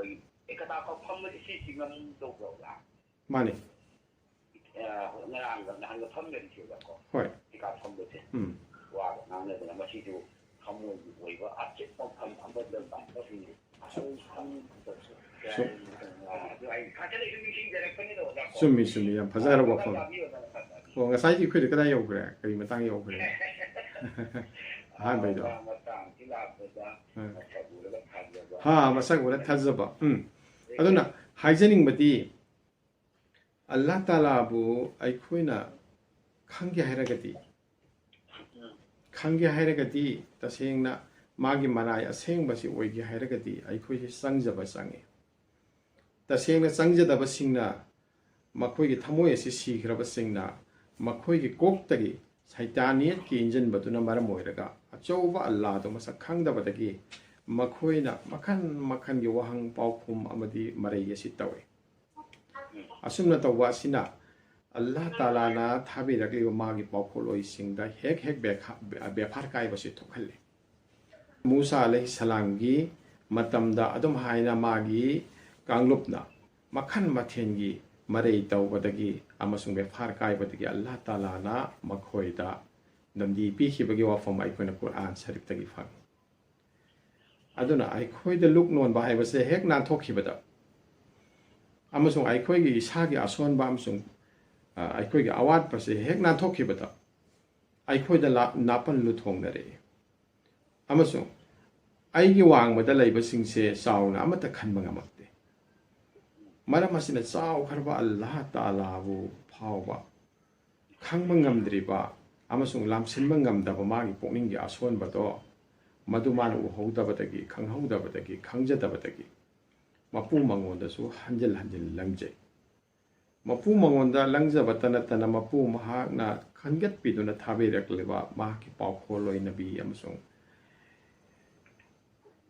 거의 그다가 판물이 시시면 도고가 많이 ngân hàng có phân biệt chịu được có hỏi thì cả phân biệt và ngân hàng là mà chỉ chịu không muốn quay vào áp chế phong không bao giờ bạn có gì không summi 양 바자라고 폰 nga sai ji khuyde kada yau kare kari matang yau kare ha bai do ha masak wala thazaba aduna hygienic mati Allah Ta'ala bu aikhoina khangge hairagati tasengna magi manai asengba si oigi hairagati aikhoi sangjaba sange tasengna sangjadaba singna makhoi gi thamoi si sigraba singna makhoi gi koktagi saitaniat ki injin batuna maram oiraga achouba Allah to masak khangdabadagi makhoina makhan gi wahang paukhum amadi marai asi tawe asumna tawwa sina Allah Ta'ala na thabi rakli magi paukhol singda hek be phar kai basi thokhalle Musa alaihi salam gi matamda adum haina magi kanglupna makhan mathengi marai tawbadagi amasung be phar kai badagi Allah Ta'ala na makhoida namdi pi khibagi wafam aikona Quran sharif tagi phang aduna aikhoida luknon ba haibase hek na thokhibada amasung aikhoigi isagi ason ba amasung aikhoigi awat pase hek na thokhibada aikhoida napan lu thongnare amasung aigi wangmada leiba singse sauna amata khanba ngamakte maram asina saw kharba Allah Ta'ala bu phawba khangba ngamdriba amasung lamsinba ngamdaba magi pokninggi ason bado madumana uhodabadagi khanghodabadagi khangjadabadagi mapu mangondasu hanjal langjai mapu mangonda langjabatana tana mapu mahakna khangat piduna thabirakliba mahaki paukhol nabi amasung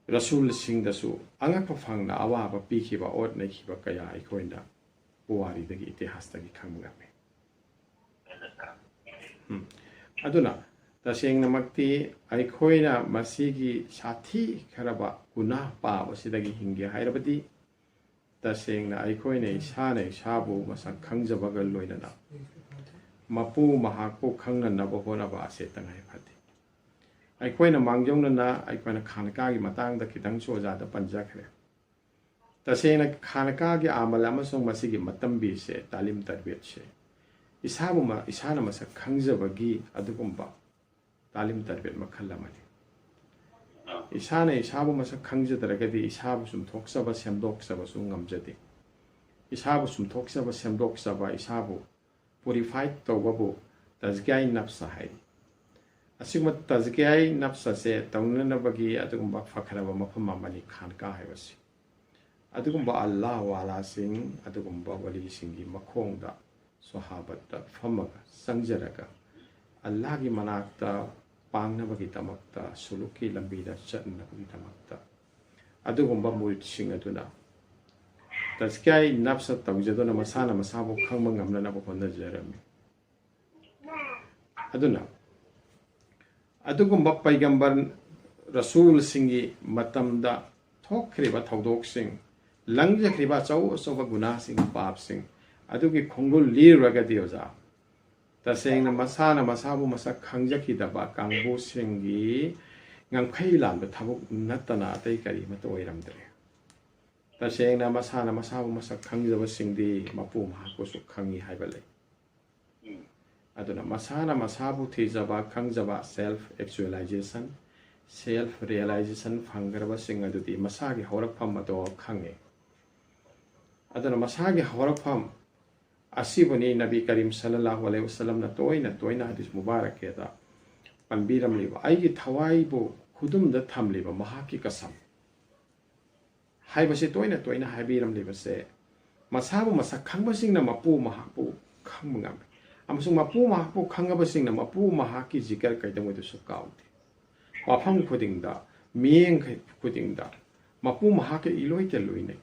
rasul singdasu angakpa phangna awaba pikhiba ot nakhiba kaya aikhoina puwari dagi itihas dagi khangmagame aduna tasengna makti aikhoina masigi sathi kharaba guna pa basidagi hinge hairabadi tasengna aikhoina isana isabu masak khangjabaga loinana mapu mahakpo khangnanaba honaba asetangai phati aikhoina mangjongna aikhoina khanaka gi matangda kitang sojada panjakhre tasengna khanaka gi amal amasung masigi matambi se talim tarbiyat se isana masak khangjabagi adugumba talim tarbiyat makhalamani isana isabu masak khangjadaragadi isabu sum thoksaba semdoksaba sum ngamjadi isabu sum thoksaba semdoksaba isabu purified tawbabu tazkai nafsa hai asigma tazkai nafsa se tawnanabagi adugumba fakharaba mafam amani khanka haibasi adugumba Allah wala sing adugumba wali singi makhongda sahabata famaga sangjaraga Allah gi manakta pangnabagi tamakta suluki lambida chatnabagi tamakta adugumba mulsing aduna taskai nafsa tawjaduna masana masabu khangma ngamnana bo honnajarami aduna adugumba paigambar rasul singi matamda thokkhriba thaudok sing langjakriba chaw soba guna sing pap sing adugi khongul liragadi oja tasengna masana masabu masak khangjakidaba kangbu singi ngangkhai lanba thabuk natana atei kari mato oiramdre tasengna masana masabu masak khangjaba singdi mapu mahako su khangi haibale aduna masana masabu thijaba khangjaba self actualization self realization phangarba sing adudi masagi horakpham mato khange aduna masagi horakpham asibuni Nabi Karim sallallahu alaihi wasallam na toina hadis mubarak keda panbiram liba aigi thawai bo khudum da tham liba mahaki kasam haibase toina haibiram liba se masabu masak khangba singna mapu mahapu khangmangam amasung mapu mahapu khangaba singna mapu mahaki zikar kaidamoi du sukauti wafam khudingda mieng khudingda mapu mahaki iloi te loine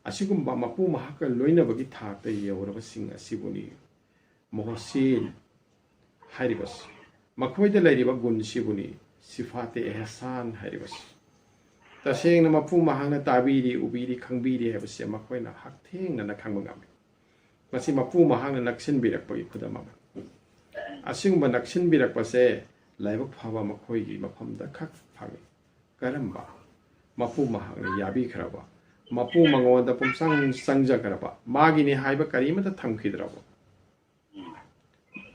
asigumba mapu mahaka loina bagi thakta yauraba sing asibuni mohosin hairibas makhoida lairiba gun sibuni sifate ihsan hairibas tasengna mapu mahangna tabiri ubiri khangbiri habase makoina hakthengna khangba ngam masi mapu mahangna naksin birakpagi khudama asingba naksin birakpase laibak phaba makoigi mafamda khak phangi karamba mapu mahangna yabi kharaba mapu mangonda pumsang sangja karaba magini haiba karimata thamkhidraba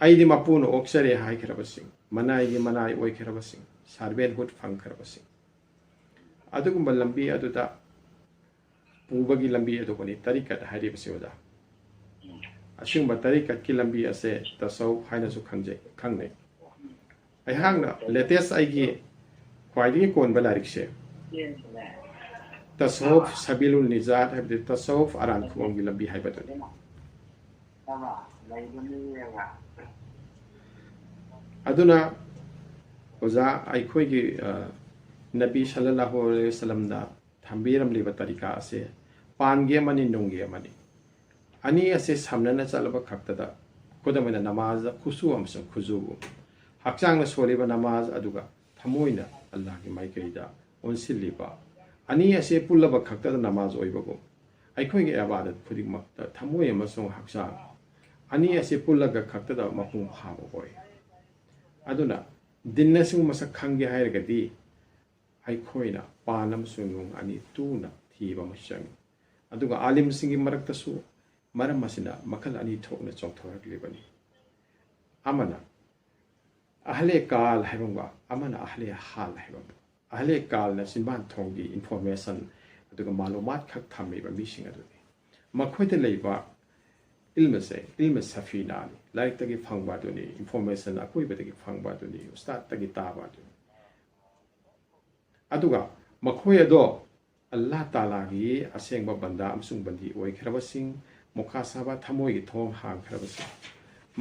aidi mapu no oksare hai kharabasing manai gi manai oi kharabasing sarben hut phang kharabasing adugumba lambi aduda pubagi lambi adugoni tarikat hairibase oda asingba tarikat ki lambi ase tasaw haina su khangjai khangnai ai hangna latest aigi khwaidi kon balarikse tasawuf sabilul nijat habde tasawuf aran khongi lambi haibadoni aduna oza aikhoigi nabi sallallahu alaihi wasallam da thambiram liba tarika ase pange mani nongge mani ani ase samnana chalaba khaktada kodamena namaz khusu amsang khuzu hakchangna soliba namaz aduga thamoina allah gi maikeida onsiliba ani ase pullaba khaktada namaz oibago aikhoigi abadat phudigmak thamoi amasong hakchang ani ase pullaga khaktada mapung phaba boy aduna dinnasing masak khangge hairagadi aikhoina panam sunung ani tuna thiba masang aduga alim singi maraktasu maram masina makal ani thokna chongthorak libani amana ahle kal haibanga amana ahle hal haibanga ahle kal na sinban thongdi information aduga malumat khak thammiba mising aduni makhoida leiba ilma safina ni like tagi phangba duni information akoi betagi phangba duni ustad tagi taba duni aduga makhoi ado allah taala gi asengba banda amsung bandi oi khrabasing mokha saba thamoi gi thong hang khrabasing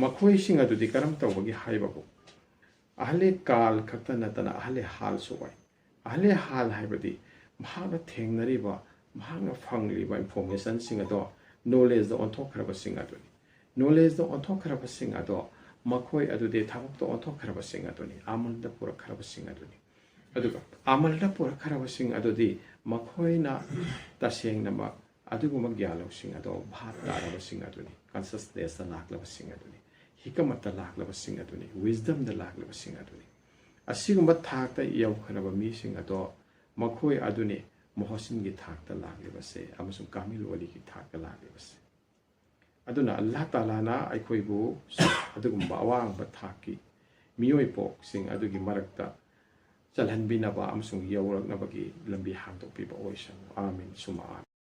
makhoi sing adudi karam tawbagi haibago ahle kal khakta natana ahle hal sowai ahle hal haibadi mahana thengnariba mahana phangliba information sing ado knowledge the on talk khrabasing aduni knowledge the on talk khrabasing ado makhoi adude thabok to on talk khrabasing aduni amal da pura khrabasing aduni aduga amal da pura khrabasing adudi makhoina taseng nama aduguma gyalosing ado bhat darabasing aduni consciousness da laklabasing aduni hikamata laklabasing aduni wisdom da laklabasing aduni asigumba thakta yaw khraba mi sing ado makhoi aduni mohosin gi thakta laklibase amasung kamil wali gi thakta laklibase aduna allah taala na aikhoibu adugumba awang ba thaki miyoi pok sing adugi marakta chalhanbinaba amasung yawraknabagi lambi hangdokpiba oisan amin suma